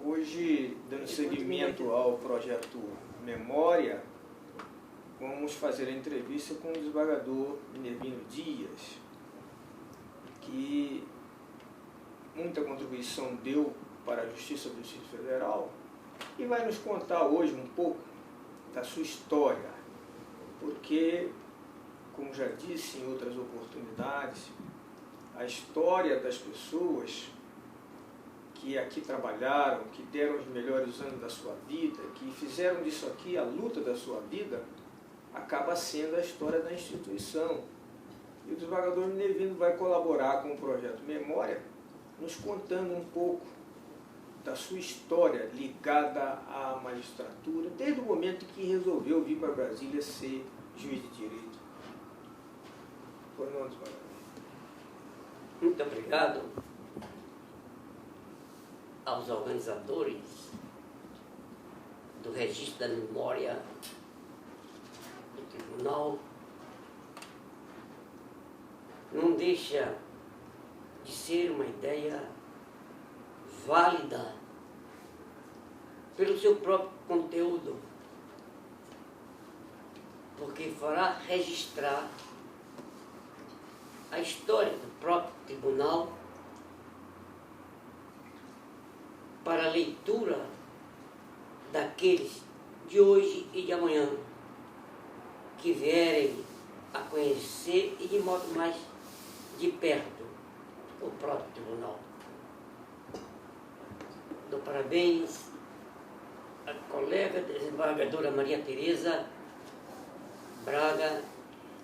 Hoje, dando seguimento ao projeto Memória, vamos fazer a entrevista com o desembargador Minervino Dias, que muita contribuição deu para a Justiça do Distrito Federal e vai nos contar hoje um pouco da sua história, porque, como já disse em outras oportunidades, a história das pessoas que aqui trabalharam, que deram os melhores anos da sua vida, que fizeram disso aqui a luta da sua vida, acaba sendo a história da instituição. E o desembargador Minervino vai colaborar com o projeto Memória, nos contando um pouco da sua história ligada à magistratura, desde o momento que resolveu vir para Brasília ser juiz de direito. Pois não, desembargador? Muito obrigado aos organizadores do registro da memória do tribunal. Não deixa de ser uma ideia válida pelo seu próprio conteúdo, porque fará registrar a história do próprio tribunal para a leitura daqueles de hoje e de amanhã que vierem a conhecer e de modo mais de perto o próprio tribunal. Dou parabéns à colega desembargadora Maria Tereza Braga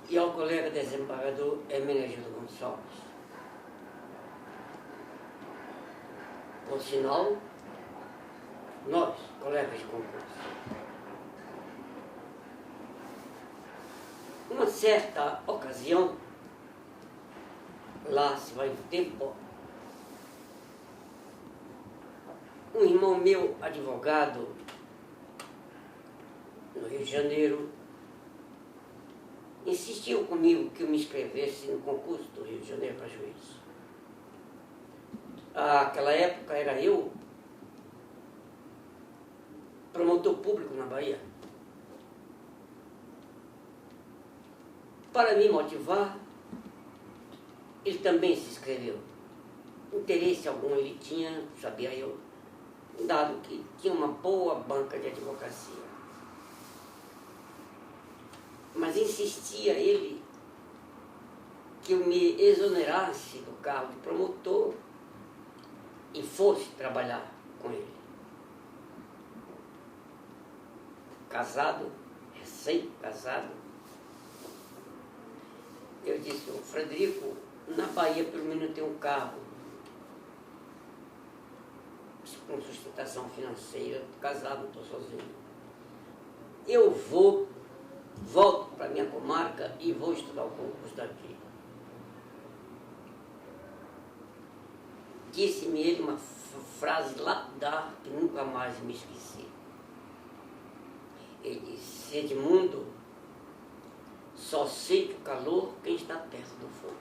e ao colega desembargador Hermenegildo Gonçalves. Por sinal, nós, colegas de concurso, uma certa ocasião, lá se vai o tempo, um irmão meu, advogado, no Rio de Janeiro, insistiu comigo que eu me inscrevesse no concurso do Rio de Janeiro para juiz. Naquela época era eu promotor público na Bahia. Para me motivar, ele também se inscreveu. Interesse algum ele tinha, sabia eu, dado que tinha uma boa banca de advocacia. Mas insistia ele que eu me exonerasse do cargo de promotor e fosse trabalhar com ele. Casado, recém-casado, eu disse: o Frederico, na Bahia pelo menos tem um carro com sustentação financeira, casado, estou sozinho. Eu volto para minha comarca e vou estudar o concurso daqui. Disse-me ele uma frase lapidar que nunca mais me esqueci. Ele disse: Edmundo, só sente o calor quem está perto do fogo.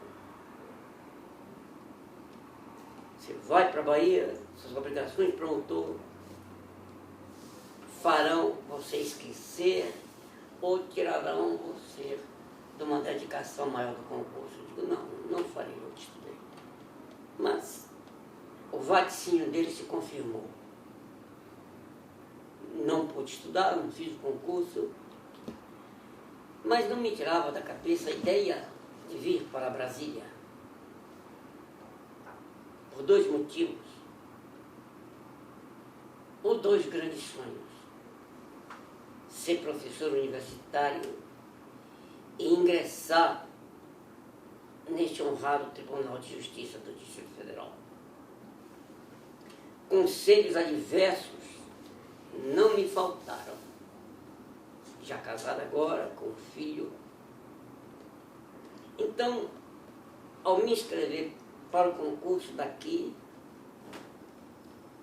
Você vai para a Bahia, suas obrigações de promotor farão você esquecer ou tirarão você de uma dedicação maior do concurso. Eu digo: não farei o que estudei. Mas o vaticínio dele se confirmou. Não pude estudar, não fiz o concurso, mas não me tirava da cabeça a ideia de vir para Brasília. Por dois motivos, ou dois grandes sonhos: ser professor universitário e ingressar neste honrado Tribunal de Justiça do Distrito Federal. Conselhos adversos não me faltaram. Já casado agora, com filho. Então, ao me inscrever para o concurso daqui,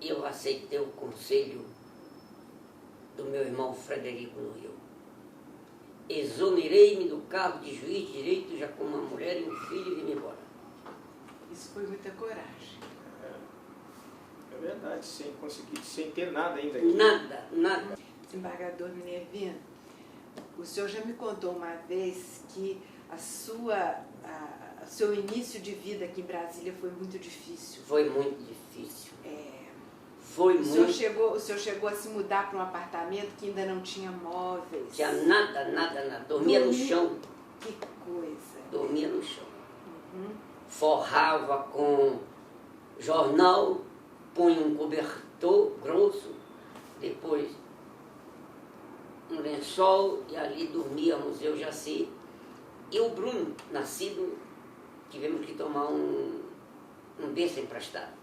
eu aceitei o conselho do meu irmão Frederico no Rio. Exonerei-me do cargo de juiz de direito já com uma mulher e um filho e vim embora. Isso foi muita coragem. É verdade, sem conseguir, sem ter nada ainda aqui. Nada, nada. Desembargador Minervino, o senhor já me contou uma vez que o seu início de vida aqui em Brasília foi muito difícil. Foi muito difícil. O senhor chegou a se mudar para um apartamento que ainda não tinha móveis. Tinha nada. Dormia no chão. Que coisa. Dormia no chão. Uhum. Forrava com jornal, punha um cobertor grosso, depois um lençol e ali dormíamos, eu, Jaci e o Bruno, nascido, tivemos que tomar um berço emprestado.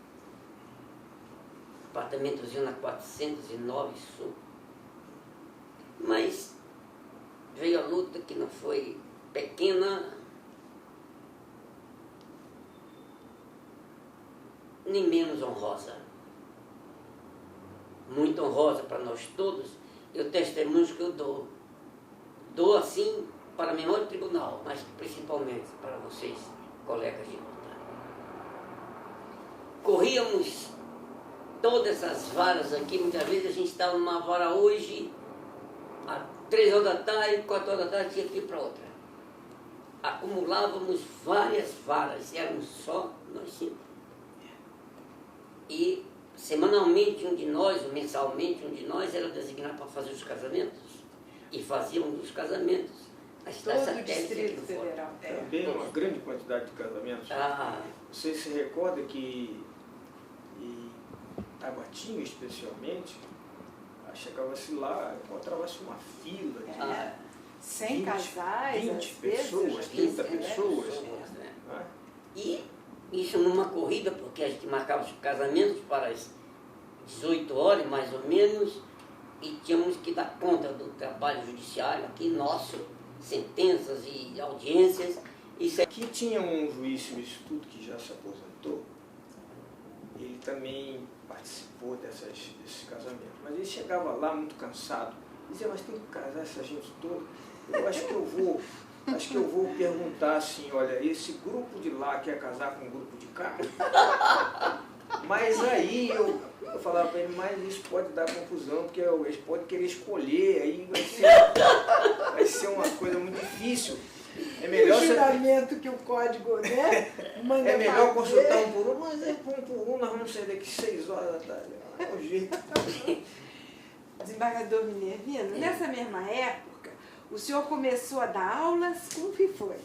Apartamentozinho na 409 Sul. Mas veio a luta que não foi pequena, nem menos honrosa. Muito honrosa para nós todos, e o testemunho que eu dou. Dou assim para a memória do tribunal, mas principalmente para vocês, colegas de luta. Corríamos todas essas varas aqui, muitas vezes a gente estava numa vara hoje, às 3 horas da tarde, 4 horas da tarde, tinha que ir para outra. Acumulávamos várias varas, éramos só nós 5. E semanalmente um de nós, ou mensalmente um de nós, era designado para fazer os casamentos. E fazíamos os casamentos. As cidades Todo o satélites aqui Distrito do fora. Federal. Também uma grande quantidade de casamentos. Você se recorda que em Taguatinga, especialmente, chegava-se lá, encontrava-se uma fila de 100 20, casais, 20 às pessoas, vezes, 30 pessoas. Né? Né? E isso numa corrida, porque a gente marcava os casamentos para as 18 horas, mais ou menos, e tínhamos que dar conta do trabalho judiciário aqui, nosso, sentenças e audiências. Isso Aqui tinha um juiz substituto que já se aposentou, ele também participou desses casamentos, mas ele chegava lá muito cansado, dizia, mas tem que casar essa gente toda, eu acho que eu vou perguntar assim, olha, esse grupo de lá quer casar com o grupo de cá? Mas aí eu falava para ele, mas isso pode dar confusão, porque eles podem querer escolher, aí vai ser uma coisa muito difícil. É melhor o juramento que o código, né, manda é melhor fazer. consultar um por um, mas um por um, nós vamos sair daqui 6 horas da tarde. É o jeito. Desembargador Minervino, nessa mesma época, o senhor começou a dar aulas, como que foi?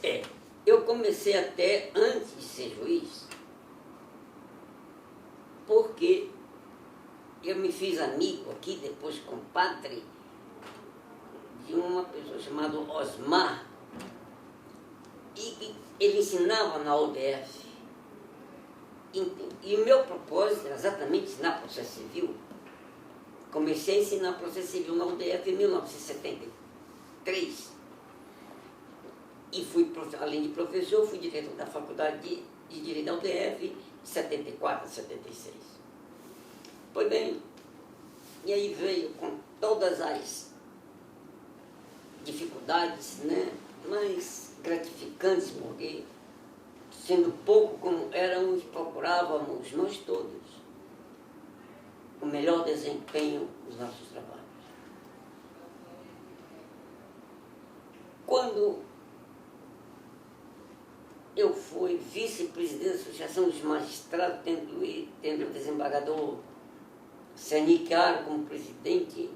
Eu comecei até antes de ser juiz, porque eu me fiz amigo aqui, depois compadre, de uma pessoa chamada Osmar, e ele ensinava na UDF. E o meu propósito era exatamente ensinar processo civil. Comecei a ensinar processo civil na UDF em 1973. E fui, além de professor, fui diretor da Faculdade de Direito da UDF de 74 a 76. Pois bem, e aí veio com todas as dificuldades, né, mais gratificantes, porque sendo pouco como éramos, procurávamos nós todos o melhor desempenho dos nossos trabalhos. Quando eu fui vice-presidente da Associação dos Magistrados, tendo o desembargador Sanicar como presidente,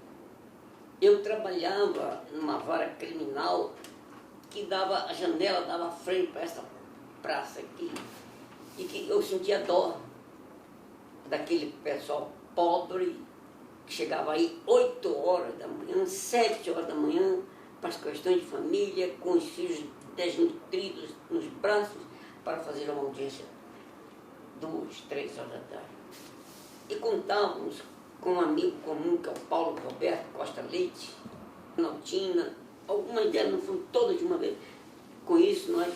eu trabalhava numa vara criminal que dava, a janela dava frente para essa praça aqui, e que eu sentia dó daquele pessoal pobre que chegava aí 8 horas da manhã, 7 horas da manhã, para as questões de família, com os filhos desnutridos nos braços, para fazer uma audiência 2, 3 horas da tarde. E contávamos com um amigo comum, que é o Paulo Roberto Costa Leite, Nautina, algumas delas, não foram todas de uma vez. Com isso, nós,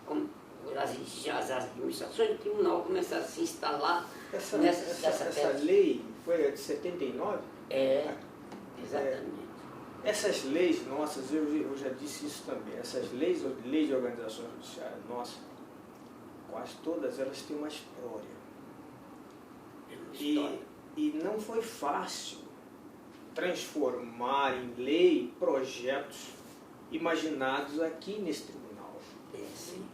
como as administrações do tribunal começaram a se instalar Essa lei foi a de 79? Exatamente. Essas leis nossas, eu já disse isso também, essas leis de organizações judiciárias nossas, quase todas elas têm uma história. História. E não foi fácil transformar em lei projetos imaginados aqui nesse tribunal. Sim.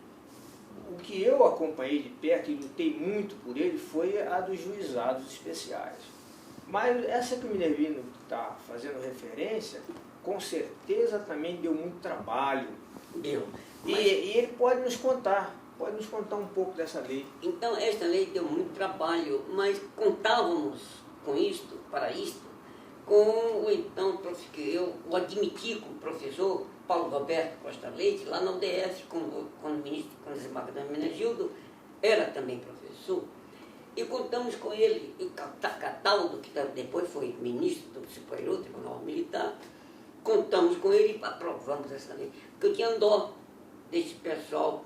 O que eu acompanhei de perto e lutei muito por ele foi a dos juizados especiais. Mas essa que o Minervino está fazendo referência, com certeza também deu muito trabalho. Deu. E ele pode nos contar um pouco dessa lei. Então, esta lei deu muito trabalho, mas contávamos com isto, com o então, que eu o admiti como professor, Paulo Roberto Costa Leite, lá na UDF, quando desembargador Menegildo era também professor. E contamos com ele, o Cataldo, que depois foi ministro do Superior Tribunal Militar, contamos com ele e aprovamos essa lei. Porque eu tinha dó desse pessoal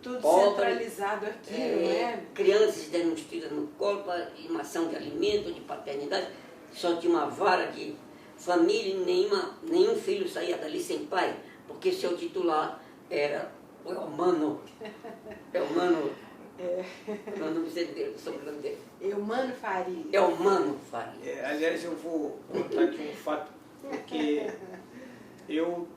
Tudo pobre, centralizado aqui, não é? crianças desnutridas no corpo, animação de alimento, de paternidade, só tinha uma vara de família e nenhum filho saía dali sem pai, porque seu titular era o Elmano. Eu não sei dele, o sobrenome dele. Eumano Faria. Elmano Faria. Aliás, eu vou contar aqui um fato, porque eu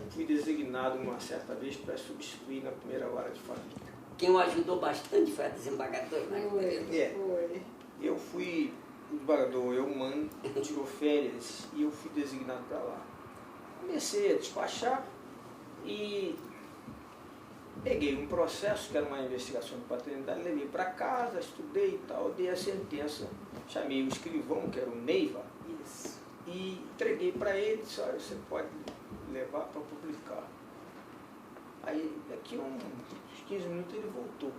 fui designado uma certa vez para substituir na primeira vara de família. Quem o ajudou bastante foi a desembargadora. Foi. Eu fui, o desembargador Eumano tirou férias e eu fui designado para lá. Comecei a despachar e peguei um processo, que era uma investigação de paternidade, levei para casa, estudei e tal, dei a sentença, chamei o escrivão, que era o Neiva, Isso. e entreguei para ele, disse, olha, você pode levar para publicar. Aí, daqui uns 15 minutos ele voltou.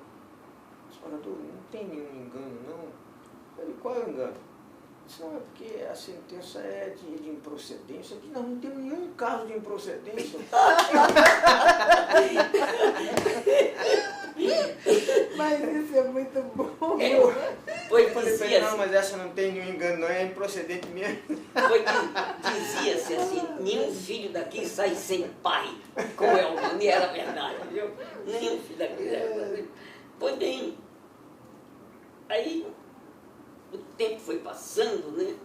Desembargador, não tem nenhum engano, não? Eu falei, qual é o engano? Ele disse, não, é porque a sentença é de improcedência. Eu disse, não tem nenhum caso de improcedência. Mas isso é muito bom. Foi Eu falei, dizia-se, não, mas essa não tem nenhum engano, não, é improcedente mesmo. dizia-se assim, nenhum filho daqui sai sem pai, como é o nome, era verdade, viu? Nenhum filho daqui sai. Pois bem, aí o tempo foi passando, né?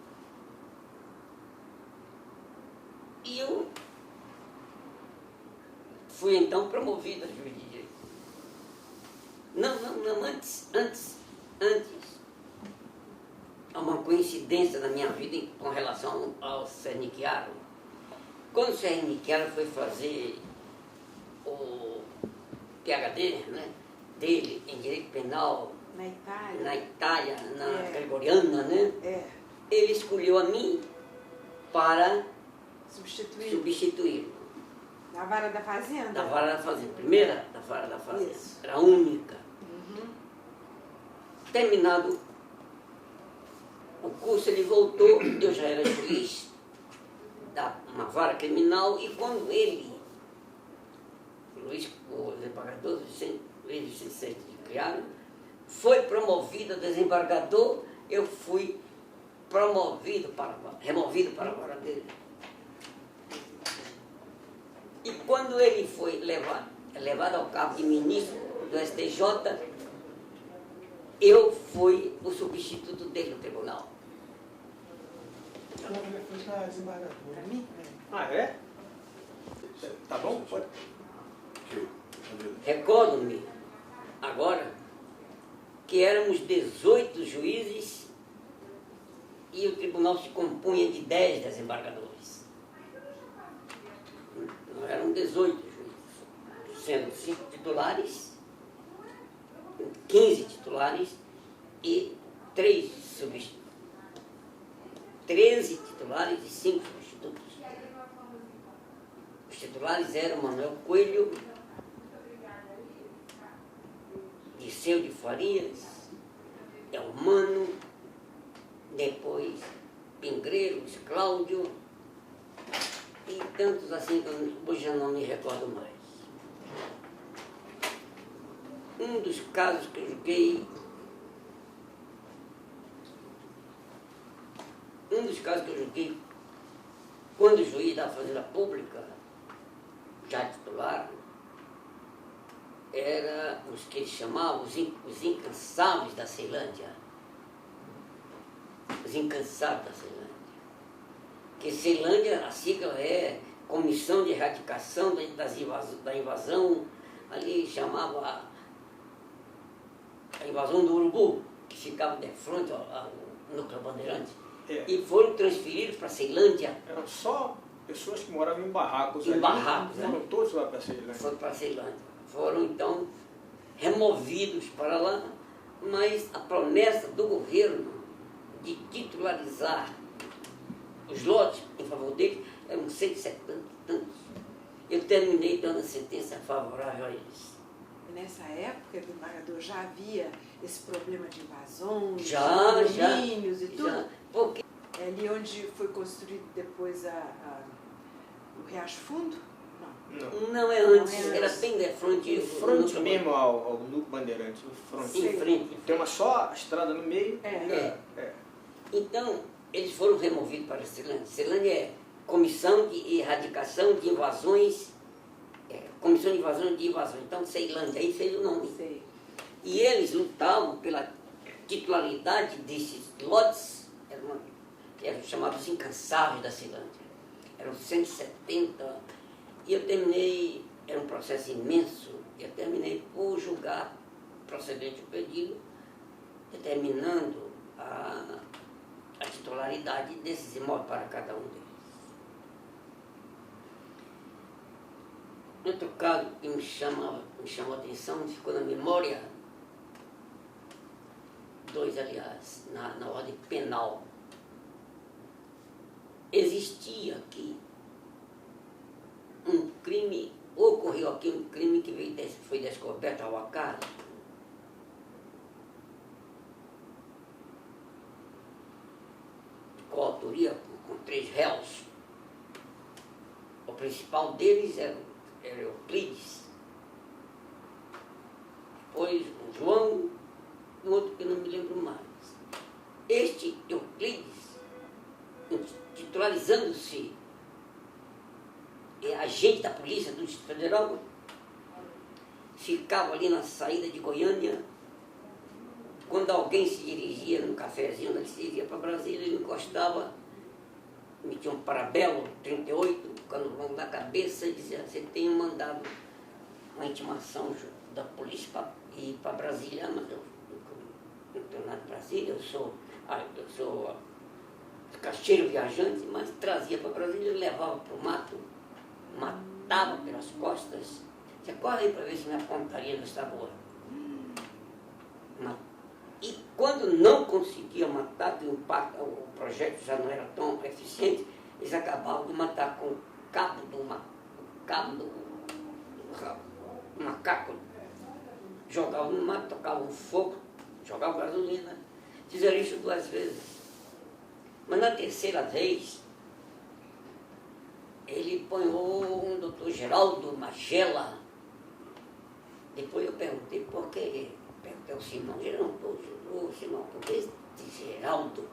E eu fui então promovido a juiz de direito. Não, antes. Há uma coincidência na minha vida com relação ao Sernichiaro. Quando o Sernichiaro foi fazer o PhD, né, dele em Direito Penal Na Itália. na Gregoriana, né, ele escolheu a mim para substituí-lo. Na vara da fazenda? Da vara da fazenda. Primeira da vara da fazenda. Isso. Era a única. Terminado o curso, ele voltou, eu já era juiz da uma vara criminal, e quando ele, o desembargador Luiz Vicente de Criado, foi promovido a desembargador, eu fui removido para a vara dele. E quando ele foi levado ao cargo de ministro do STJ, eu fui o substituto dele no tribunal. Foi para desembargador. Para mim? Ah, é? Tá bom? Pode. Recordo-me agora que éramos 18 juízes e o tribunal se compunha de 10 desembargadores. Não eram 18 juízes, sendo 5 titulares, 15 titulares e 13 titulares e 5 substitutos. Os titulares eram Manuel Coelho, Disseu de Farias, Elmano, depois Pingreiros, Cláudio e tantos assim que hoje já não me recordo mais. Um dos casos que eu julguei, quando o juiz da Fazenda Pública, já titular, era os que eles chamavam os incansáveis da Ceilândia. Os Incansados da Ceilândia. Porque Ceilândia, a sigla é Comissão de Erradicação da Invasão, ali chamava a invasão do Urubu, que ficava de frente ao núcleo Bandeirante. E foram transferidos para Ceilândia. Eram só pessoas que moravam em barracos. Em barracos, foram todos lá para Ceilândia. Foram para Ceilândia. Foram, então, removidos para lá, mas a promessa do governo de titularizar os lotes em favor deles eram 170 e tantos. Eu terminei dando a sentença favorável a eles. Nessa época, desembargador, já havia esse problema de invasões, de domínios e tudo? Já, porque... É ali onde foi construído depois o Riacho Fundo? Não, é antes, era bem de frente. Em frente mesmo ao núcleo Bandeirante, em frente. Tem uma só estrada no meio. Então, eles foram removidos para Ceilândia. Ceilândia é Comissão de Erradicação de Invasões, Comissão de Invasões. Então, Ceilândia, aí fez o nome. Sei. E eles lutavam pela titularidade desses lotes, eram chamados Incansáveis da Ceilândia. Eram 170. E eu terminei, era um processo imenso, eu terminei por julgar procedente o pedido, determinando a titularidade desses imóveis para cada um deles. Outro caso que me chamou a atenção, ficou na memória, dois, aliás, na ordem penal. Existia aqui um crime, ocorreu aqui um crime que foi descoberto ao acaso. Com autoria com 3 réus. O principal deles era Euclides. Depois o João e outro que não me lembro mais. Este Euclides, titularizando-se agente da polícia do Distrito Federal, ficava ali na saída de Goiânia. Quando alguém se dirigia num cafezinho, ele se dirigia para Brasília, ele encostava, metia um parabelo 38, quando na cabeça, e dizia: você tem mandado uma intimação da polícia para ir para Brasília, mas eu não tenho nada de Brasília, eu sou caixeiro viajante, mas trazia para Brasília, levava para o mato, matava pelas costas. Você corre aí para ver se minha pontaria não está boa. E quando não conseguia matar, que o projeto já não era tão eficiente, eles acabavam de matar com o cabo do macaco. Jogavam no mato, tocavam fogo, jogavam gasolina. Fizeram isso 2 vezes. Mas na terceira vez, ele apanhou um doutor Geraldo Magela. Depois eu perguntei por quê. Perguntei ao Simão, Simão, por que esse Geraldo?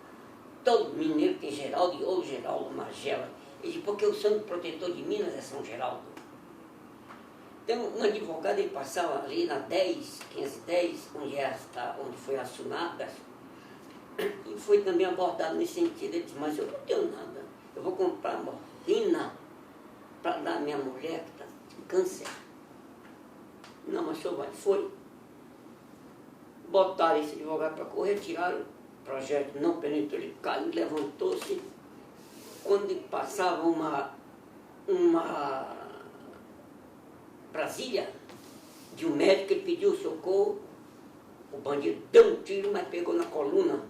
Todo mineiro tem Geraldo ou Geraldo Magela. Ele disse: porque o santo protetor de Minas é São Geraldo. Então, um advogado, ele passava ali na 510, onde foi assinada, e foi também abordado nesse sentido. Ele disse: mas eu não tenho nada, eu vou comprar morfina para dar à minha mulher que está com câncer. Não, mas o senhor vai. Foi. Botaram esse advogado para correr, tiraram o projeto, não penetrou, ele caiu, levantou-se. Quando passava uma Brasília de um médico, ele pediu socorro, o bandido deu um tiro, mas pegou na coluna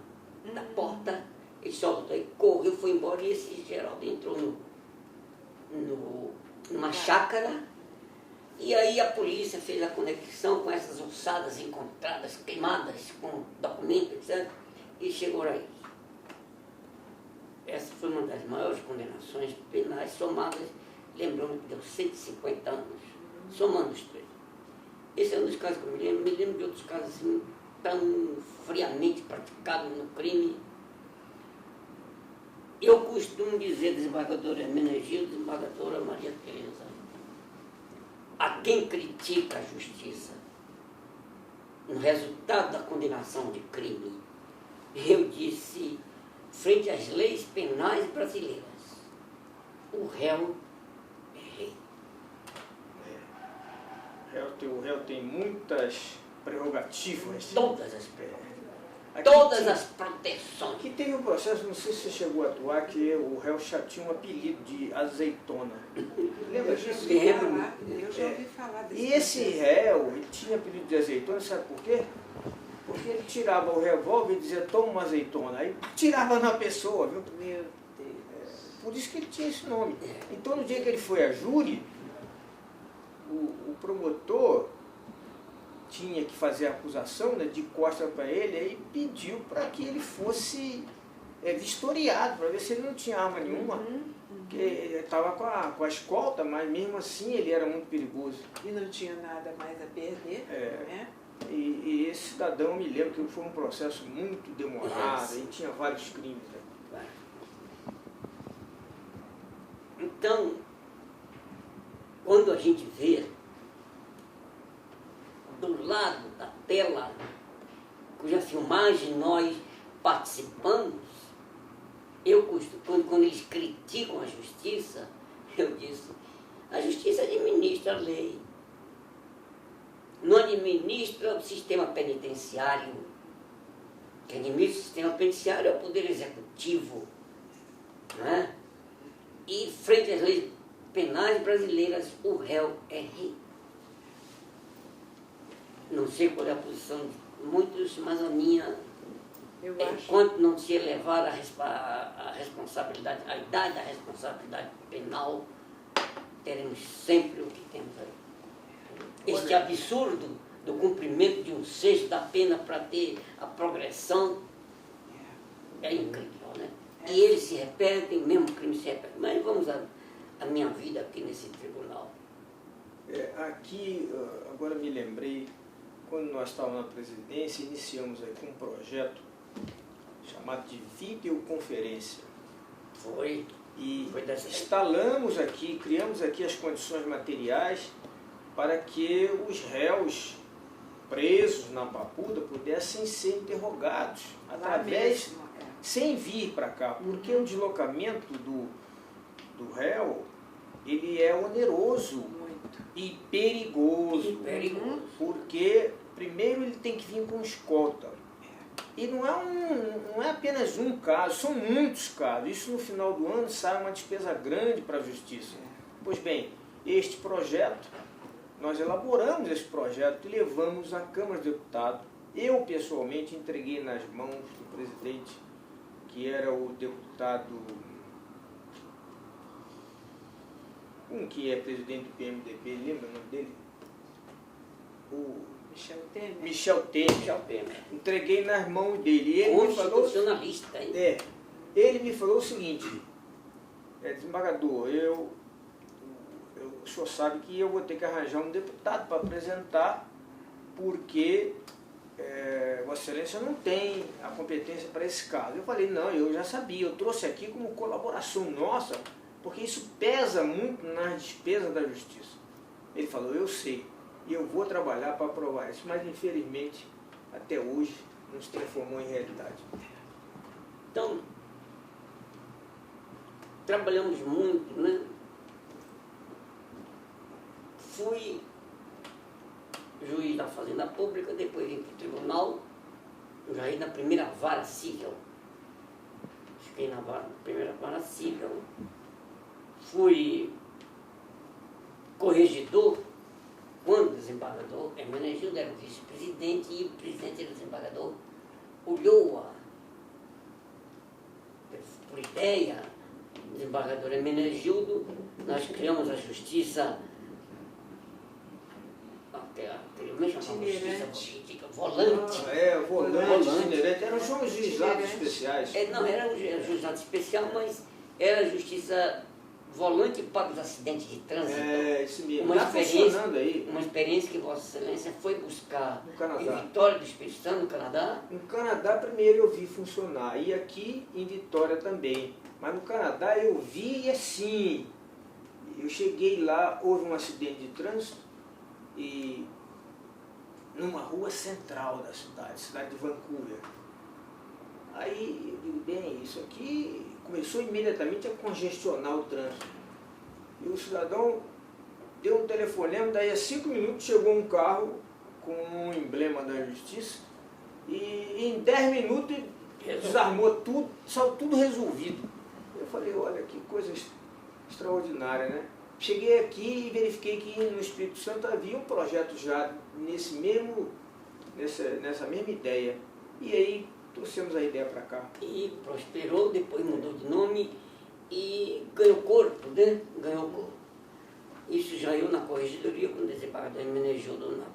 da porta, ele soltou e correu, foi embora, e esse Geraldo entrou numa chácara. E aí a polícia fez a conexão com essas ossadas encontradas, queimadas, com documentos, etc. E chegou aí. Essa foi uma das maiores condenações penais somadas, lembrando que deu 150 anos, somando os 3. Esse é um dos casos que eu me lembro de outros casos assim, tão friamente praticados no crime. Eu costumo dizer, desembargadora Hermenegildo, desembargadora Maria Tereza, a quem critica a justiça no resultado da condenação de crime, eu disse: frente às leis penais brasileiras, o réu é rei. O réu tem muitas prerrogativas. Todas as Aqui todas tinha- as proteções. Aqui teve um processo, não sei se você chegou a atuar, que o réu já tinha um apelido de azeitona. Lembra Eu já disso? ouvi Lembro. falar, eu já ouvi falar desse E esse processo. réu, ele tinha apelido de azeitona, sabe por quê? Porque ele tirava o revólver e dizia, toma uma azeitona. Aí tirava na pessoa, viu? Meu Deus. Por isso que ele tinha esse nome. Então, no dia que ele foi a júri, o promotor tinha que fazer a acusação, né, de costa para ele, aí pediu para que ele fosse vistoriado, para ver se ele não tinha arma nenhuma. Porque ele estava com a escolta, mas mesmo assim ele era muito perigoso. E não tinha nada mais a perder, né? E esse cidadão, eu me lembro que foi um processo muito demorado, e tinha vários crimes. Né? Então, quando a gente vê do lado da tela, cuja filmagem nós participamos, quando eles criticam a justiça, eu disse, a justiça administra a lei, não administra o sistema penitenciário. Quem administra o sistema penitenciário é o Poder Executivo, né? E frente às leis penais brasileiras, o réu é rei. Não sei qual é a posição de muitos, mas a minha, Eu acho. enquanto não se elevar a responsabilidade, a idade da responsabilidade penal, teremos sempre o que temos aí. Este absurdo do cumprimento de 1/6 da pena para ter a progressão é incrível, né? E eles se repetem, o mesmo crime se repete. Mas vamos à minha vida aqui nesse tribunal. Aqui, agora me lembrei, quando nós estávamos na presidência, iniciamos aqui um projeto chamado de videoconferência. Foi dessa Instalamos aqui, criamos aqui as condições materiais para que os réus presos na Papuda pudessem ser interrogados através, sem vir para cá, porque o deslocamento do réu, ele é oneroso e perigoso, porque primeiro ele tem que vir com escolta. E não é apenas um caso, são muitos casos. Isso no final do ano sai uma despesa grande para a justiça. Pois bem, este projeto, nós elaboramos esse projeto e levamos à Câmara dos Deputados. Eu, pessoalmente, entreguei nas mãos do presidente, que era o deputado, que é presidente do PMDB, lembra o nome dele? O Michel Temer. Entreguei nas mãos dele. E ele me falou, constitucionalista, hein? ele me falou o seguinte, desembargador, o senhor sabe que eu vou ter que arranjar um deputado para apresentar, porque Vossa Excelência não tem a competência para esse caso. Eu falei, não, eu já sabia, eu trouxe aqui como colaboração nossa, porque isso pesa muito nas despesas da justiça. Ele falou, eu sei, e eu vou trabalhar para aprovar isso, mas infelizmente, até hoje, não se transformou em realidade. Então, trabalhamos muito, né? Fui juiz da Fazenda Pública, depois vim para o tribunal, já ia na primeira vara civil. Fiquei na primeira vara civil. Fui corregedor, quando o desembargador Hermenegildo era o vice-presidente e o presidente era o desembargador, olhou por ideia, o desembargador Hermenegildo, nós criamos a justiça, volante. Volante, itinerante, eram os juizados especiais. Não, era um juizado especial, mas era a justiça volante para os acidentes de trânsito. Isso mesmo. Está funcionando aí. Uma experiência que Vossa Excelência foi buscar no Canadá. Em Vitória do Espírito Santo, no Canadá. No Canadá, primeiro eu vi funcionar, e aqui em Vitória também. Mas no Canadá eu vi assim, eu cheguei lá, houve um acidente de trânsito, e numa rua central da cidade de Vancouver. Aí eu digo, bem, isso isso aqui começou imediatamente a congestionar o trânsito. E o cidadão deu um telefonema, daí a 5 minutos chegou um carro com um emblema da justiça e em 10 minutos desarmou tudo, saiu tudo resolvido. Eu falei, olha que coisa extraordinária, né? Cheguei aqui e verifiquei que no Espírito Santo havia um projeto já nessa mesma ideia. E aí trouxemos a ideia para cá. E prosperou, depois mudou de nome e ganhou corpo, né? Ganhou corpo. Isso já eu na corregedoria, com o desembargador Hermenegildo na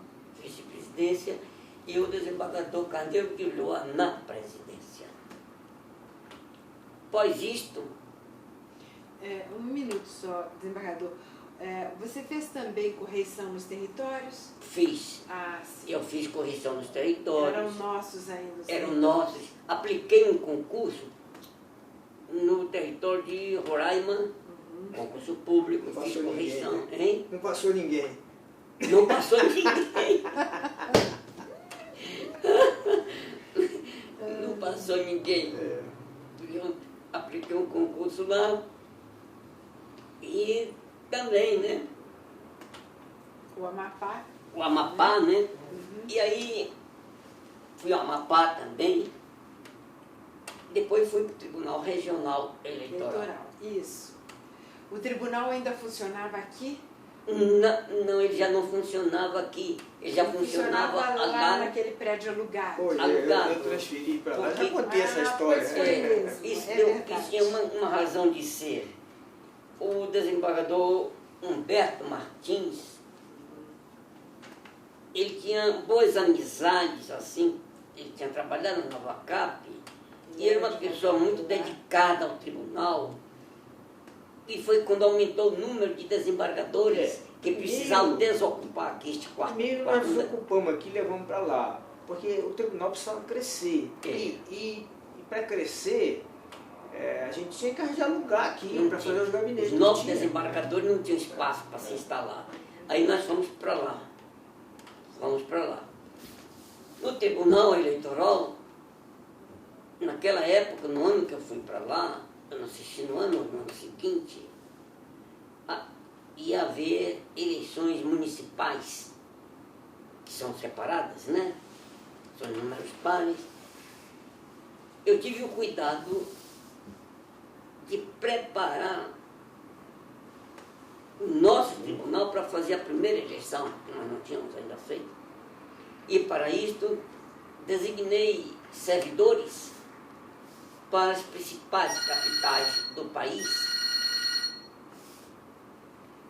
vice-presidência e o desembargador Carneiro Guilhoa na presidência. Após isto... Um minuto só, desembargador. Você fez também correição nos territórios? Fiz. Ah, sim. Eu fiz correção nos territórios. Eram nossos ainda. Eram nossos. Apliquei um concurso no território de Roraima, concurso público, fiz correção. Ninguém, né? Hein? Não passou ninguém. Não passou ninguém. Não passou ninguém. Eu apliquei um concurso lá e também, né? O Amapá. O Amapá, né? E aí fui ao Amapá também. Depois fui para o Tribunal Regional Eleitoral. Isso. O tribunal ainda funcionava aqui? Não, ele já não funcionava aqui. Ele já funcionava lá naquele prédio alugado. Hoje eu transferi para lá. Já contei essa história. Isso tinha uma razão de ser. O desembargador Humberto Martins, ele tinha boas amizades, assim, ele tinha trabalhado na Nova Cap, e era uma pessoa muito dedicada ao tribunal, e foi quando aumentou o número de desembargadores que precisavam desocupar aqui este quarto. Primeiro nós nos ocupamos aqui e levamos para lá, porque o tribunal precisava crescer, e para crescer, a gente tinha que arranjar lugar aqui para fazer os gabinetes. Os novos desembargadores não tinham espaço para se instalar. Aí nós fomos para lá. No Tribunal Eleitoral, naquela época, no ano que eu fui para lá, eu não assisti no ano seguinte, ia haver eleições municipais, que são separadas, né? São números pares. Eu tive o cuidado de preparar o nosso tribunal para fazer a primeira eleição, que nós não tínhamos ainda feito. E para isto, designei servidores para as principais capitais do país,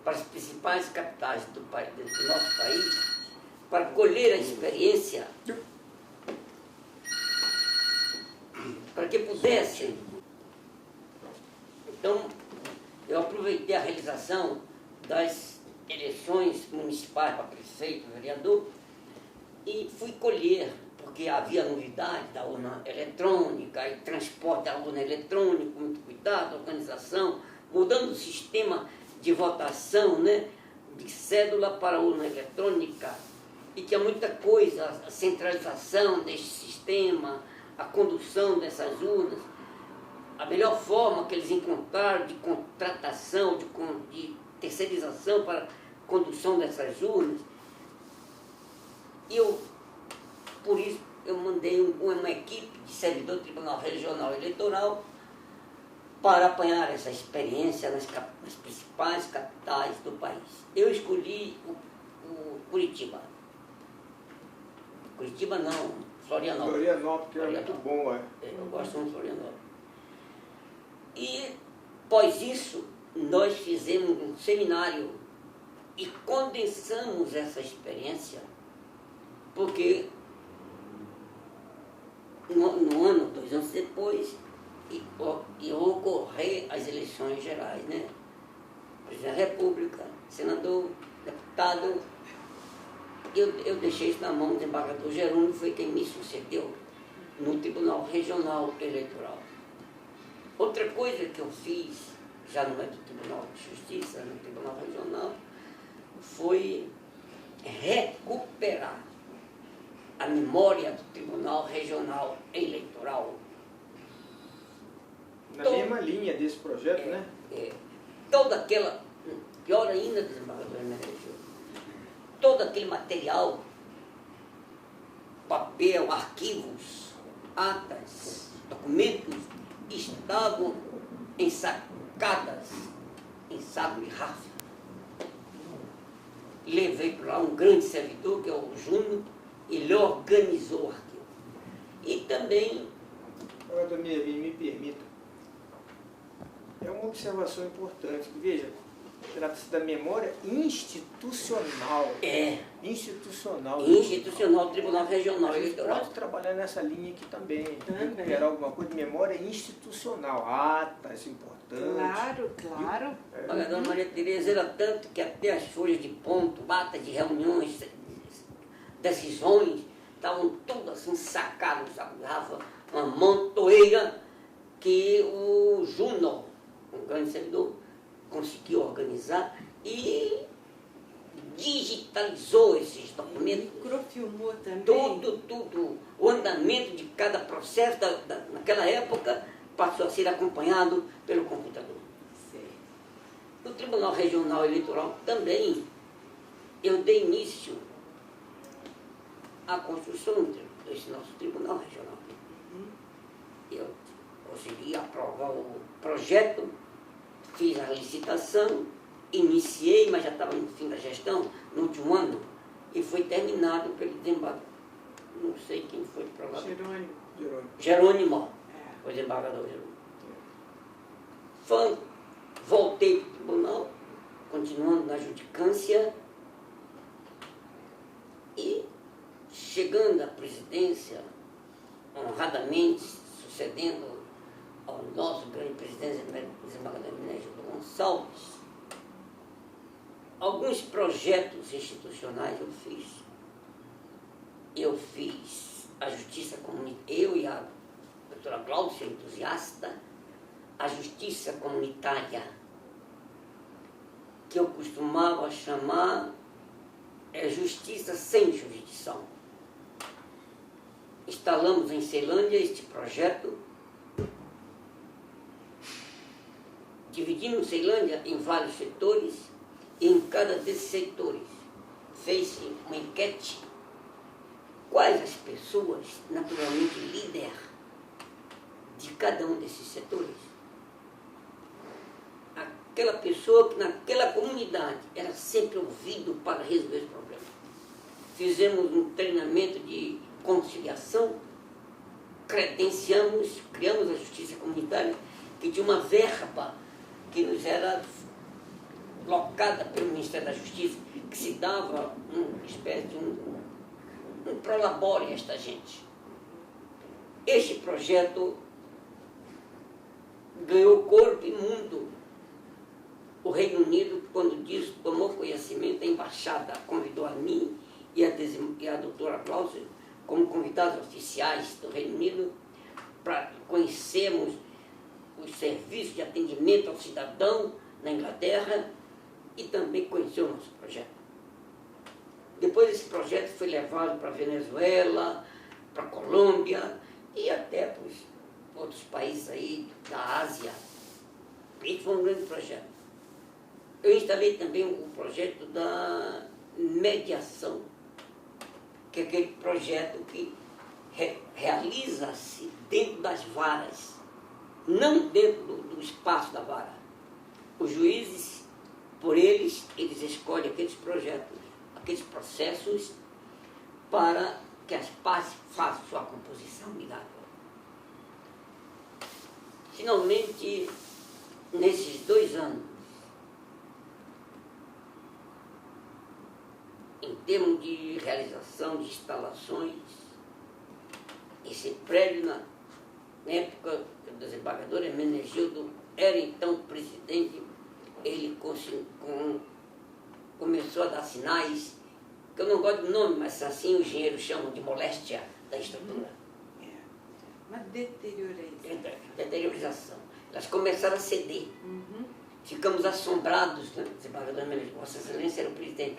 do nosso país, para colher a experiência, para que pudessem. Então, eu aproveitei a realização das eleições municipais para prefeito, vereador, e fui colher, porque havia novidade da urna eletrônica e transporte da urna eletrônica, muito cuidado, organização, mudando o sistema de votação, né, de cédula para urna eletrônica, e tinha muita coisa, a centralização deste sistema, a condução dessas urnas, a melhor forma que eles encontraram de contratação, de terceirização para a condução dessas urnas. E por isso, eu mandei uma equipe de servidor do Tribunal Regional Eleitoral para apanhar essa experiência nas principais capitais do país. Eu escolhi o Curitiba. Curitiba não, Florianópolis. Florianópolis, que é muito bom, Eu gosto muito de Florianópolis. E, após isso, nós fizemos um seminário e condensamos essa experiência, porque no ano, 2 anos depois, ia ocorrer as eleições gerais, né? Presidente da República, senador, deputado. Eu deixei isso na mão do desembargador Jerônimo, foi quem me sucedeu no Tribunal Regional Eleitoral. Outra coisa que eu fiz, já não é do Tribunal de Justiça, no Tribunal Regional, foi recuperar a memória do Tribunal Regional Eleitoral. linha desse projeto, né? Toda aquela, pior ainda, desembargador Hermenegildo, todo aquele material, papel, arquivos, atas, documentos, estavam ensacadas em saco de rafia. Levei para lá um grande servidor, que é o Júnior, ele organizou o arquivo. E também... Agora, me permita. É uma observação importante. Veja, trata-se da memória institucional. Institucional. Institucional, Tribunal Regional A gente Eleitoral. pode trabalhar nessa linha aqui também. Recuperar alguma coisa de memória institucional. Atas importantes. Claro. A dona Maria Tereza era tanto que até as folhas de ponto, ata de reuniões, decisões, estavam todas assim sacadas, sabe? Uma montoeira que o Júnior, um grande servidor, conseguiu organizar e digitalizou esses documentos. Microfilmou também. Tudo. O andamento de cada processo naquela época passou a ser acompanhado pelo computador. Sim. No Tribunal Regional Eleitoral também, eu dei início à construção desse nosso Tribunal Regional. Eu consegui aprovar o projeto, fiz a licitação, iniciei, mas já estava no fim da gestão, no último ano, e foi terminado pelo desembargador. Não sei quem foi para lá. Jerônimo. O desembargador Jerônimo. Voltei para o tribunal, continuando na judicância, e chegando à presidência, honradamente, sucedendo ao nosso grande presidente, desembargador Hermenegildo Gonçalves, alguns projetos institucionais eu fiz. Eu fiz a justiça comunitária, eu e a doutora Cláudia, entusiasta, a justiça comunitária, que eu costumava chamar justiça sem jurisdição. Instalamos em Ceilândia este projeto, dividimos Ceilândia em vários setores, e em cada desses setores fez-se uma enquete quais as pessoas naturalmente líder de cada um desses setores. Aquela pessoa que naquela comunidade era sempre ouvido para resolver os problemas. Fizemos um treinamento de conciliação, credenciamos, criamos a justiça comunitária, que tinha uma verba que nos era locada pelo Ministério da Justiça, que se dava uma espécie de um prolabore a esta gente. Este projeto ganhou corpo e mundo. O Reino Unido, quando disso, tomou conhecimento, a embaixada convidou a mim e a doutora Cláudia como convidados oficiais do Reino Unido para conhecermos os serviços de atendimento ao cidadão na Inglaterra e também conhecer o nosso projeto. Depois esse projeto foi levado para a Venezuela, para a Colômbia e até para os outros países aí da Ásia. Esse foi um grande projeto. Eu instalei também o projeto da mediação, que é aquele projeto que realiza-se dentro das varas, não dentro do espaço da vara. Os juízes, por eles escolhem aqueles projetos, aqueles processos para que as partes façam sua composição amigável. Finalmente, nesses 2 anos, em termos de realização de instalações, esse prédio, na época que o desembargador Hermenegildo era então presidente, ele começou a dar sinais, que eu não gosto do nome, mas assim os engenheiros chamam de moléstia da estrutura. Uma Deteriorização. Elas começaram a ceder. Ficamos assombrados, né? O desembargador Hermenegildo, Vossa Excelência era o presidente.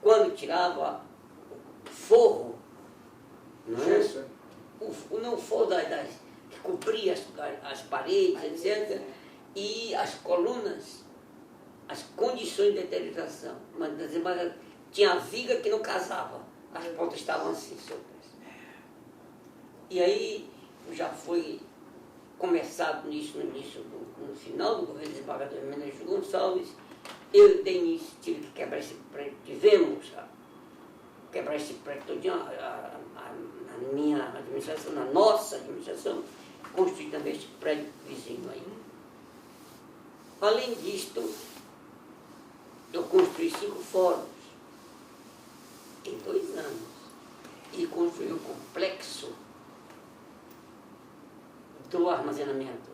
Quando tirava o forro, não é? O forro cobrir as paredes, etc. E as colunas, as condições de esterilização. Mas tinha a viga que não casava, as pontas estavam assim soltas. E aí já foi começado nisso no final do governo do desembargador Menezes Gonçalves. Eu dei início, tive que quebrar esse prédio, tivemos quebrar esse prédio todinho, na minha administração, na nossa administração, construí também esse prédio vizinho aí. Além disto, eu construí 5 fóruns em 2 anos e construí um complexo do armazenamento,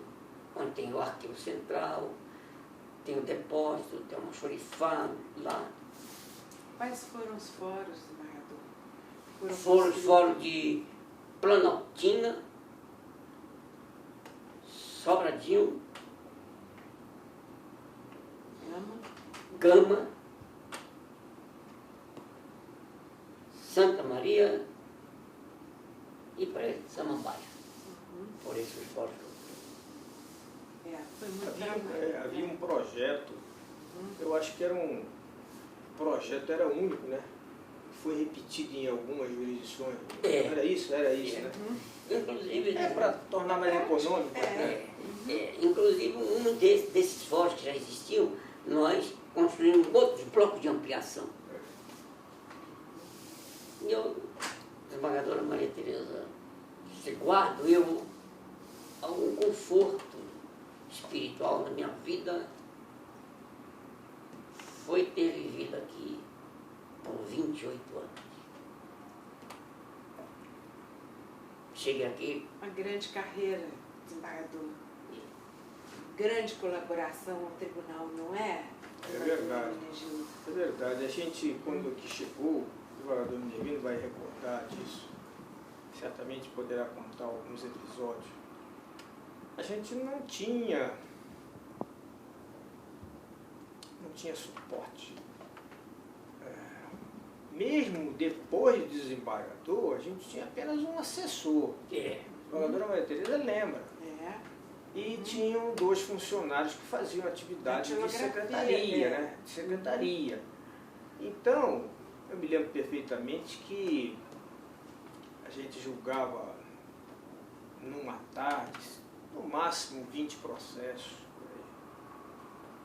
onde tem o arquivo central, tem o depósito, tem um almoxarifado lá. Quais foram os fóruns, desembargador? Foram os fóruns de Planaltina, Sobradinho, Gama, Santa Maria e para Samambaia. Por isso os fóruns. Foi muito trabalho. Havia um projeto, eu acho que era um projeto, era único, né? Foi repetido em algumas jurisdições. Era isso, né? Inclusive, para tornar mais econômico. Inclusive, um desses fóruns que já existiam, nós construímos outros blocos de ampliação. E eu, desembargadora Maria Tereza, guardo eu algum conforto espiritual na minha vida, foi ter vivido aqui por 28 anos. Cheguei aqui... Uma grande carreira, desembargador. Grande colaboração ao tribunal, não é? É verdade. É verdade. A gente, quando aqui chegou, o desembargador Minervino vai recordar disso. Certamente poderá contar alguns episódios. A gente não tinha suporte. Mesmo depois de desembargador, a gente tinha apenas um assessor. A desembargadora Maria Tereza lembra. E tinham 2 funcionários que faziam atividade de secretaria, né? De secretaria. Então, eu me lembro perfeitamente que a gente julgava numa tarde, no máximo 20 processos.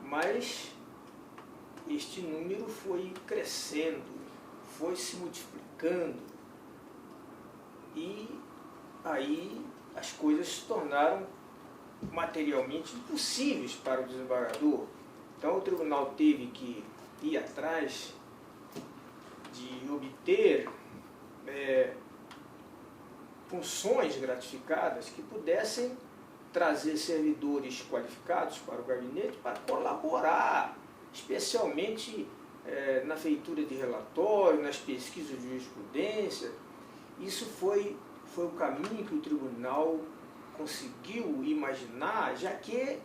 Mas este número foi crescendo, foi se multiplicando. E aí as coisas se tornaram materialmente impossíveis para o desembargador. Então o tribunal teve que ir atrás de obter funções gratificadas que pudessem trazer servidores qualificados para o gabinete para colaborar, especialmente na feitura de relatório, nas pesquisas de jurisprudência. Isso foi o caminho que o tribunal conseguiu imaginar, já que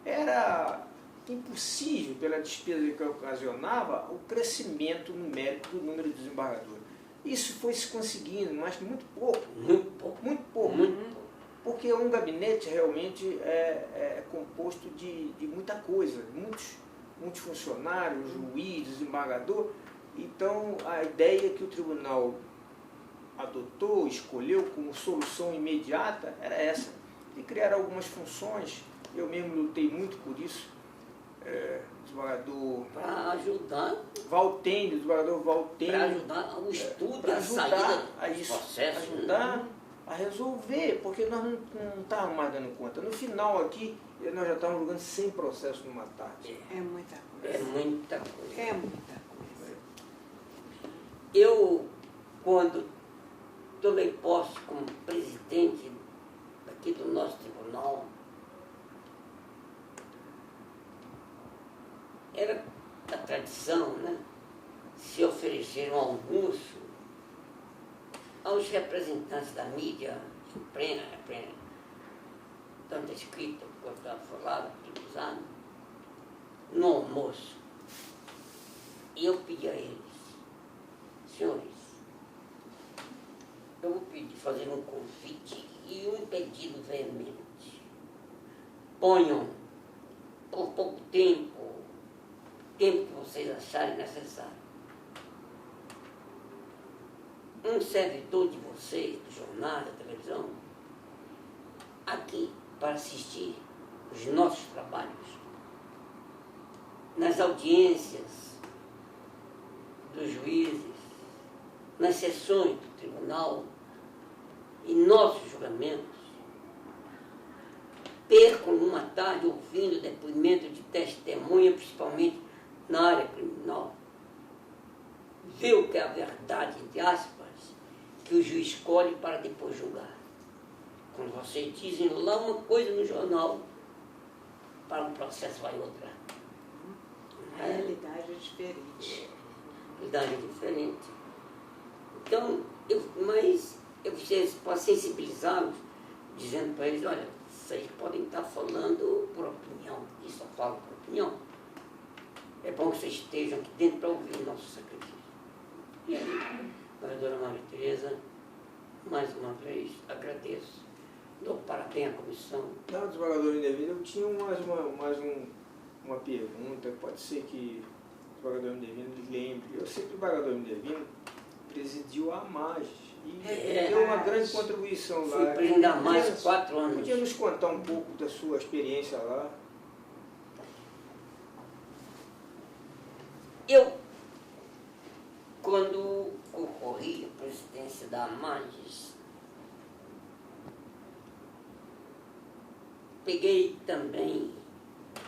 era impossível, pela despesa que ocasionava, o crescimento numérico do número de desembargadores. Isso foi se conseguindo, mas muito pouco. Muito pouco. Porque um gabinete realmente é composto de muita coisa, muitos funcionários, juiz, desembargador. Então, a ideia que o tribunal adotou, escolheu como solução imediata era essa, de criar algumas funções. Eu mesmo lutei muito por isso. Desembargador... Para ajudar... desembargador Valtênio. Para ajudar o estudo e a saída dos processos. Ajudar a resolver, porque nós não estávamos mais dando conta. No final aqui, nós já estávamos jogando 100 processos numa tarde. É muita coisa. É muita coisa. É muita coisa. Eu, quando tomei posse como presidente aqui do nosso tribunal, era da tradição, né, se oferecer um almoço aos representantes da mídia, imprensa, tanto escrita quanto falada, tudo usado, no almoço. E eu pedi a eles, senhores, eu vou pedir, fazer um convite e um pedido veemente. Ponham, por pouco tempo que vocês acharem necessário, um servidor de vocês, do jornal, da televisão, aqui para assistir os nossos trabalhos, nas audiências dos juízes, nas sessões do tribunal, em nossos julgamentos. Percam uma tarde ouvindo depoimento de testemunha, principalmente na área criminal. Vê o que é a verdade, entre aspas, que o juiz escolhe para depois julgar. Quando vocês dizem lá uma coisa no jornal, para um processo vai outra. A realidade é diferente. A realidade é diferente. Então, mas eu posso sensibilizá-los, dizendo para eles, olha, vocês podem estar falando por opinião, e só falam por opinião. É bom que vocês estejam aqui dentro para ouvir o nosso sacrifício. E aí, vereadora Maria Tereza, mais uma vez agradeço. Dou parabéns à comissão. Não, desembargador Indevino, eu tinha mais uma pergunta, pode ser que o desembargador Indevino lembre. Eu sei que o desembargador Indevino presidiu a AMAGES e deu uma grande contribuição lá. Fui presidente da AMAGES 4 anos. Podia nos contar um pouco da sua experiência lá? Eu, quando concorri à presidência da AMAGES, peguei também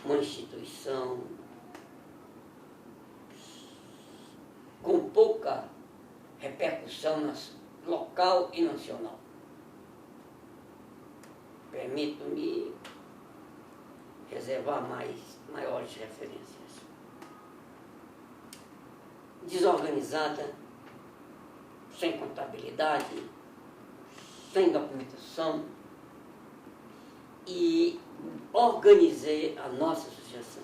uma instituição com pouca repercussão local e nacional. Permito-me reservar maiores referências. Desorganizada, sem contabilidade, sem documentação, e organizei a nossa associação.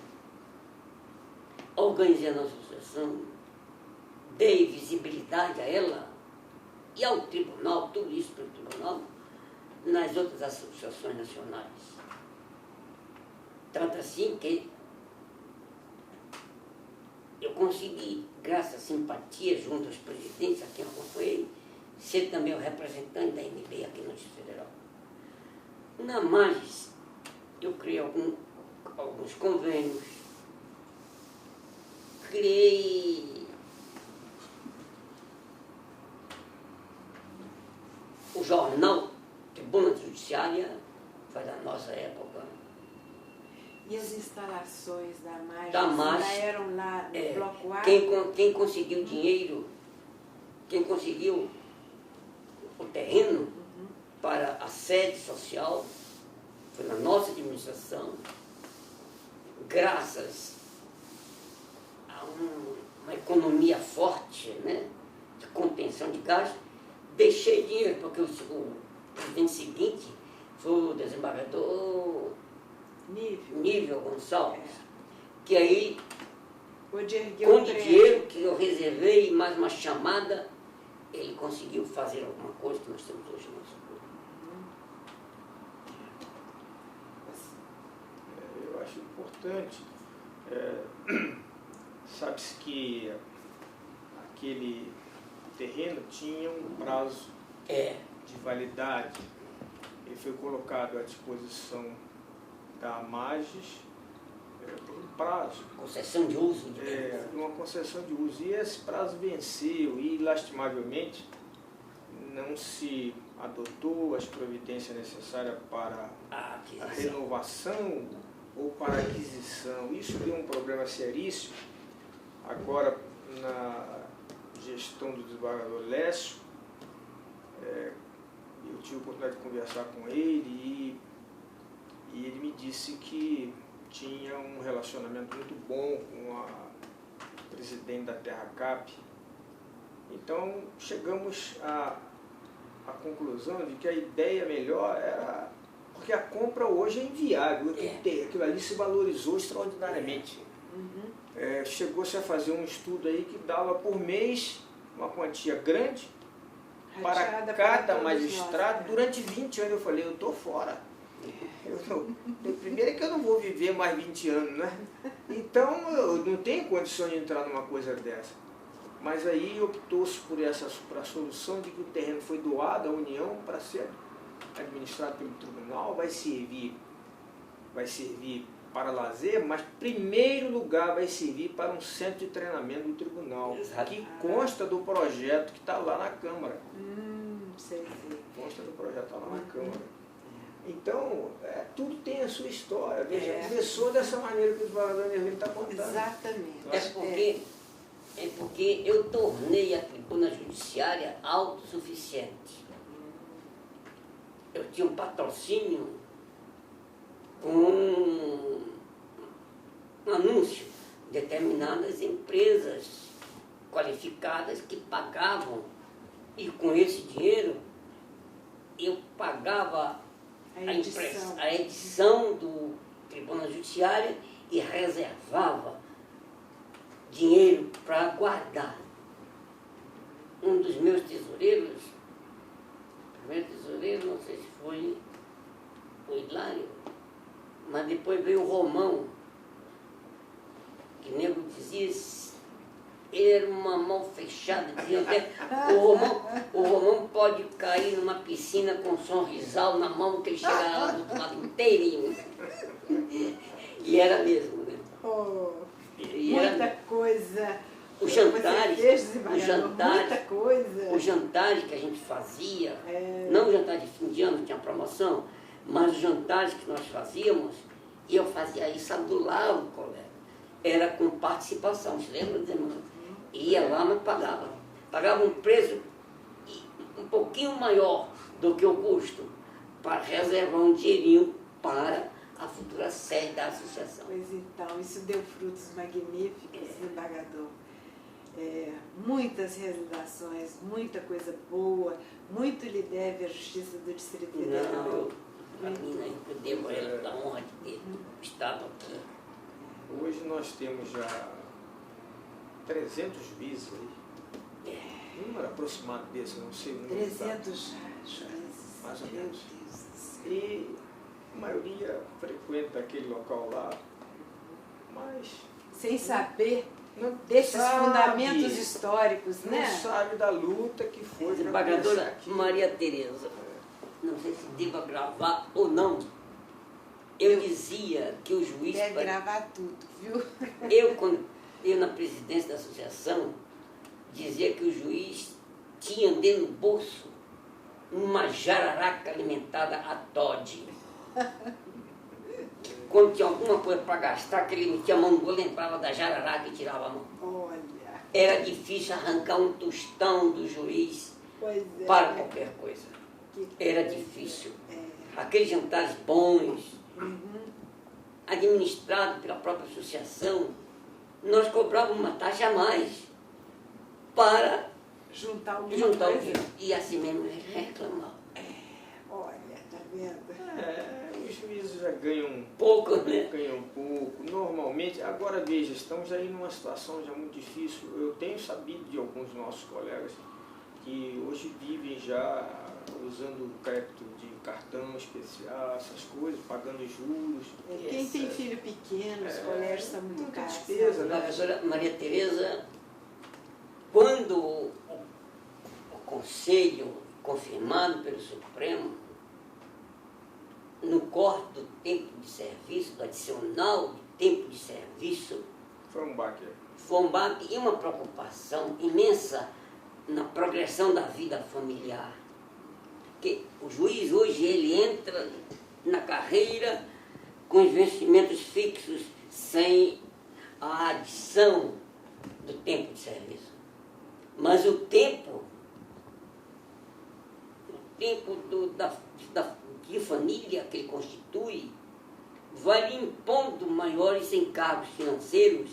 Dei visibilidade a ela e ao tribunal, tudo isso pelo tribunal, nas outras associações nacionais. Tanto assim que eu consegui, graças à simpatia junto aos presidentes a quem eu acompanhei, ser também o representante da MB aqui no Distrito Federal. Na AMAGES, eu criei alguns convênios, criei o jornal Tribuna Judiciária, foi da nossa época. E as instalações da AMAGES ainda eram lá no Bloco A? Quem conseguiu dinheiro, quem conseguiu o terreno para a sede social, foi na nossa administração, graças a uma economia forte, né, de contenção de gastos, deixei dinheiro, porque o presidente seguinte foi o desembargador Nível Gonçalves, que aí, com o dinheiro que eu reservei, mais uma chamada, ele conseguiu fazer alguma coisa que nós temos hoje no nosso grupo. Eu acho importante. Sabe-se que aquele terreno tinha um prazo de validade. Ele foi colocado à disposição da AMAGES por um prazo. Concessão de uso. Uma concessão de uso. E esse prazo venceu e, lastimavelmente, não se adotou as providências necessárias para a renovação ou para a aquisição. Isso deu um problema seríssimo. Agora, na gestão do desembargador Lécio, eu tive a oportunidade de conversar com ele e ele me disse que tinha um relacionamento muito bom com a presidente da TerraCap. Então, chegamos à conclusão de que a ideia melhor era... Porque a compra hoje é inviável, aquilo ali se valorizou extraordinariamente. Chegou-se a fazer um estudo aí que dava por mês uma quantia grande para Rateada cada todos magistrado nós, né? durante 20 anos. Eu falei, eu estou fora. Primeiro é que eu não vou viver mais 20 anos, né? Então eu não tenho condição de entrar numa coisa dessa. Mas aí optou-se por a solução de que o terreno foi doado à União para ser administrado pelo tribunal, vai servir para lazer, mas em primeiro lugar vai servir para um centro de treinamento do tribunal, que consta do projeto que está lá na Câmara. Sei. Consta do projeto que está lá na Câmara. Então, tudo tem a sua história. Veja, começou dessa maneira que o desembargador Nervino está contando. Exatamente. É porque eu tornei a tribuna judiciária autossuficiente. Eu tinha um patrocínio com um anúncio, determinadas empresas qualificadas que pagavam, e com esse dinheiro eu pagava a edição do Tribuna Judiciária e reservava dinheiro para guardar. Um dos meus tesoureiros, o primeiro tesoureiro, não sei se foi o Hilário, mas depois veio o Romão, que nego dizia, ele era uma mão fechada, dizia até, o Romão pode cair numa piscina com um sorrisal na mão que ele chega lá do outro lado inteirinho. E era mesmo, né? Muita coisa. Os jantares que a gente fazia, não o jantar de fim de ano, tinha promoção, mas os jantares que nós fazíamos, e eu fazia isso, adulava o colega. Era com participação, você lembra, irmã? Ia lá, mas pagava. Pagava um preço um pouquinho maior do que o custo, para reservar um dinheirinho para a futura sede da associação. Pois então, isso deu frutos magníficos, desembargador. Muitas realizações, muita coisa boa, muito lhe deve a Justiça do Distrito Federal. Não, a mim eu devo a ela da honra de ter estado aqui. Hoje nós temos já 300 juízes aí. Um número aproximado desse, não sei o número. 300 juízes. Mais ou menos. E a maioria frequenta aquele local lá, mas sem saber não desses sabe, fundamentos históricos, não né? sabe da luta que foi. Desembargadora Maria Tereza, não sei se deva gravar ou não, eu dizia que o juiz... Deve gravar tudo, viu? Eu, na presidência da associação, dizia que o juiz tinha dentro do bolso uma jararaca alimentada a Todd. Quando tinha alguma coisa para gastar, que ele metia a mão no bolso, lembrava da jararaca e tirava a mão. Olha. Era difícil arrancar um tostão do juiz para qualquer coisa. Era difícil. Aqueles jantares bons, administrados pela própria associação, nós cobrávamos uma taxa a mais para juntar o dinheiro. E assim mesmo reclamava. Olha, tá vendo? Os juízes já ganham pouco, né? Ganham pouco. Normalmente, agora veja, estamos aí numa situação já muito difícil. Eu tenho sabido de alguns nossos colegas que hoje vivem já usando crédito de cartão especial, essas coisas, pagando juros. Quem tem filho pequeno, os colégios estão muito caros. Despesa, né? Professora Maria Tereza, quando o Conselho, confirmado pelo Supremo, no corte do tempo de serviço, do adicional de tempo de serviço, foi um baque. Foi um baque e uma preocupação imensa na progressão da vida familiar. Porque o juiz hoje ele entra na carreira com os vencimentos fixos, sem a adição do tempo de serviço. Mas o tempo de família que ele constitui vai lhe impondo maiores encargos financeiros,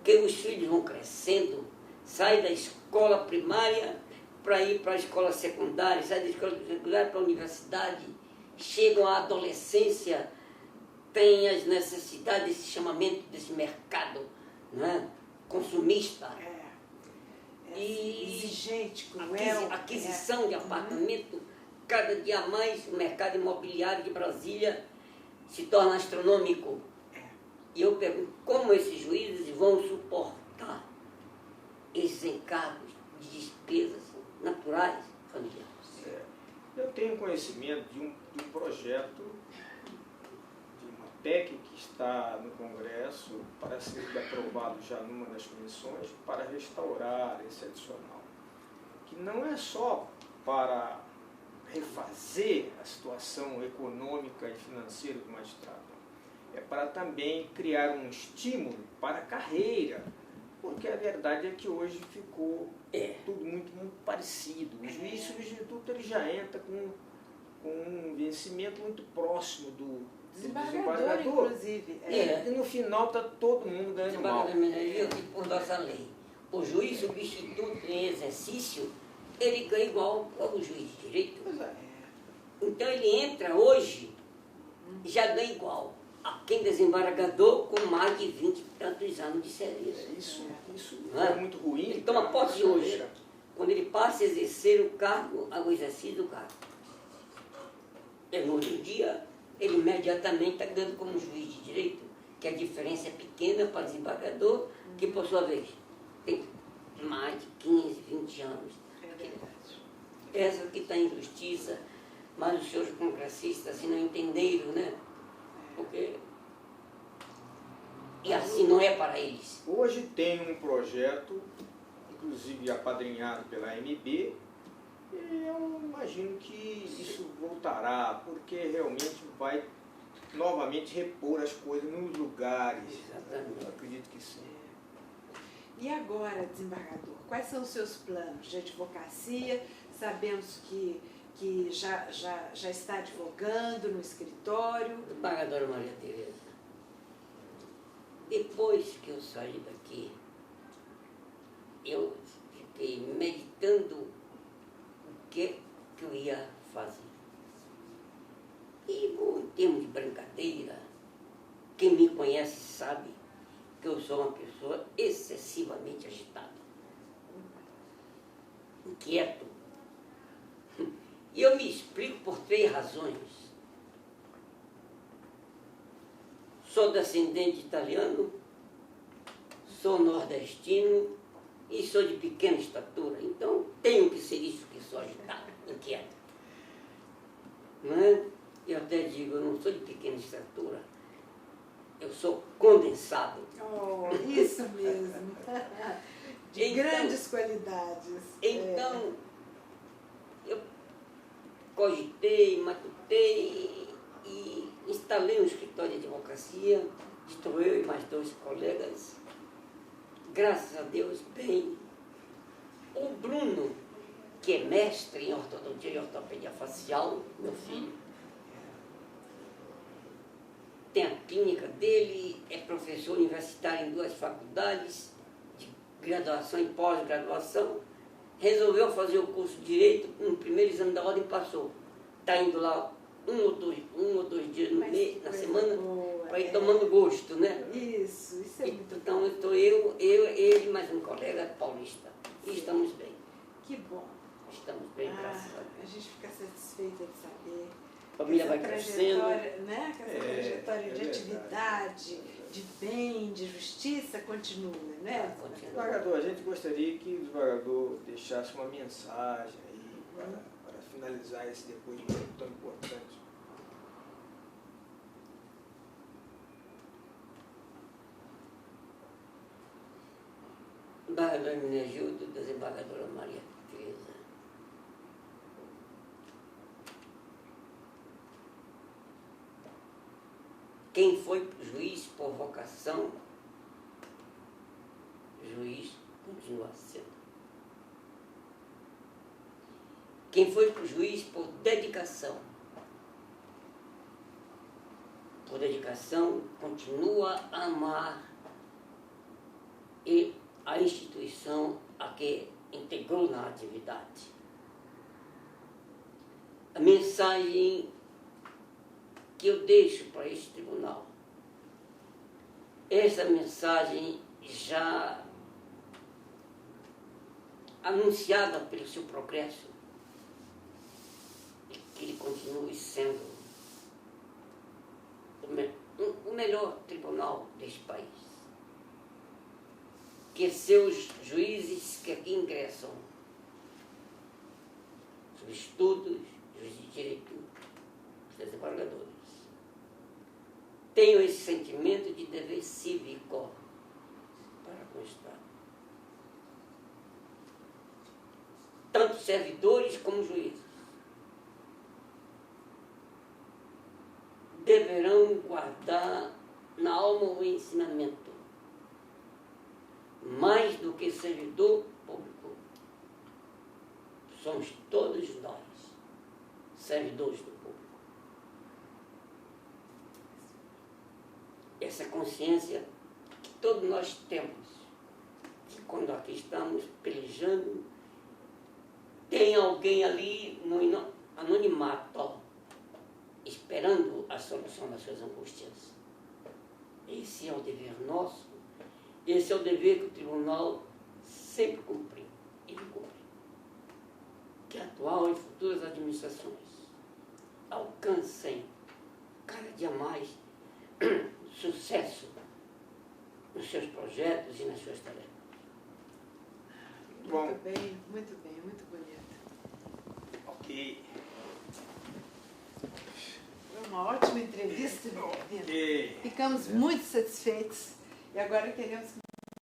que os filhos vão crescendo, saem da escola primária para ir para a escola secundária, saem da escola secundária para a universidade, chegam à adolescência, têm as necessidades desse chamamento, desse mercado, não é? Consumista. exigente, cruel. Aquisição de apartamento, cada dia mais o mercado imobiliário de Brasília se torna astronômico. E eu pergunto, como esses juízes vão suportar esses encargos de despesas naturais familiares? Eu tenho conhecimento de um projeto, de uma PEC que está no Congresso para ser aprovado já numa das comissões para restaurar esse adicional, que não é só para refazer a situação econômica e financeira do magistrado, é para também criar um estímulo para a carreira, porque a verdade é que hoje ficou tudo muito parecido. O juiz substituto ele já entra com um vencimento muito próximo do desembargador, inclusive. E no final está todo mundo ganhando mal. E por nossa lei, o juiz substituto em exercício, ele ganha igual ao juiz de direito. Então ele entra hoje e já ganha igual a quem desembargador com mais de 20 e tantos anos de serviço. Isso é muito ruim. Ele toma posse hoje, quando ele passa a exercer o cargo, o exercício do cargo. E no outro dia, ele imediatamente está ganhando como juiz de direito, que a diferença é pequena para o desembargador, que por sua vez tem mais de 15, 20 anos. Essa que está em justiça, mas os senhores congressistas assim, não entenderam, né? Porque... E assim não é para eles. Hoje tem um projeto, inclusive apadrinhado pela AMB, e eu imagino que isso voltará, porque realmente vai novamente repor as coisas nos lugares. Exatamente. Eu acredito que sim. E agora, desembargador, quais são os seus planos de advocacia? Sabemos que já está advogando no escritório. Desembargadora Maria Tereza, depois que eu saí daqui, eu fiquei meditando o que eu ia fazer. E, em termos de brincadeira, quem me conhece sabe que eu sou uma pessoa excessivamente agitada, inquieto. E eu me explico por 3 razões. Sou descendente de italiano, sou nordestino e sou de pequena estatura. Então, tenho que ser isso que sou agitado, inquieto. Não é? Eu até digo, eu não sou de pequena estatura, eu sou condensado. Oh, isso mesmo. De Então, grandes qualidades. Então, eu cogitei, matutei e instalei um escritório de advocacia. Estou eu e mais 2 colegas. Graças a Deus, bem. O Bruno, que é mestre em ortodontia e ortopedia facial, meu filho, tem a clínica dele, é professor universitário em 2 faculdades, de graduação e pós-graduação. Resolveu fazer o curso de Direito, no primeiro exame da ordem passou. Está indo lá um ou dois dias no mês, na semana, para ir tomando gosto, né? Isso é muito então, bom. Estou eu, ele e mais um colega paulista. E estamos bem. Que bom. Estamos bem, graças a Deus. A gente fica satisfeita de saber. A família Essa vai crescendo. Né? Que essa trajetória de atividade, de bem, de justiça continua, né? Desembargador, a gente gostaria que o desembargador deixasse uma mensagem aí para finalizar esse depoimento tão importante. Desembargador Minegildo, desembargadora Maria Tereza. Quem foi juiz por vocação, juiz continua sendo. Quem foi juiz por dedicação, continua a amar e a instituição a que integrou na atividade. A mensagem que eu deixo para este tribunal, essa mensagem já anunciada pelo seu progresso, e que ele continue sendo o melhor tribunal deste país. Que seus juízes que aqui ingressam, os estudos, juízes de direito, os desembargadores, tenham esse sentimento de dever cívico para com o Estado. Tanto servidores como juízes deverão guardar na alma o ensinamento. Mais do que servidor público, somos todos nós servidores do público. Essa consciência que todos nós temos, que quando aqui estamos pelejando, tem alguém ali no anonimato, esperando a solução das suas angústias. Esse é o dever nosso, esse é o dever que o tribunal sempre cumpriu e cumpre. Que a atual e futuras administrações alcancem cada dia mais sucesso nos seus projetos e nas suas tarefas. Muito bem, muito bonito. Ok. Foi uma ótima entrevista, Vitorino. Ok. Ficamos muito satisfeitos e agora queremos que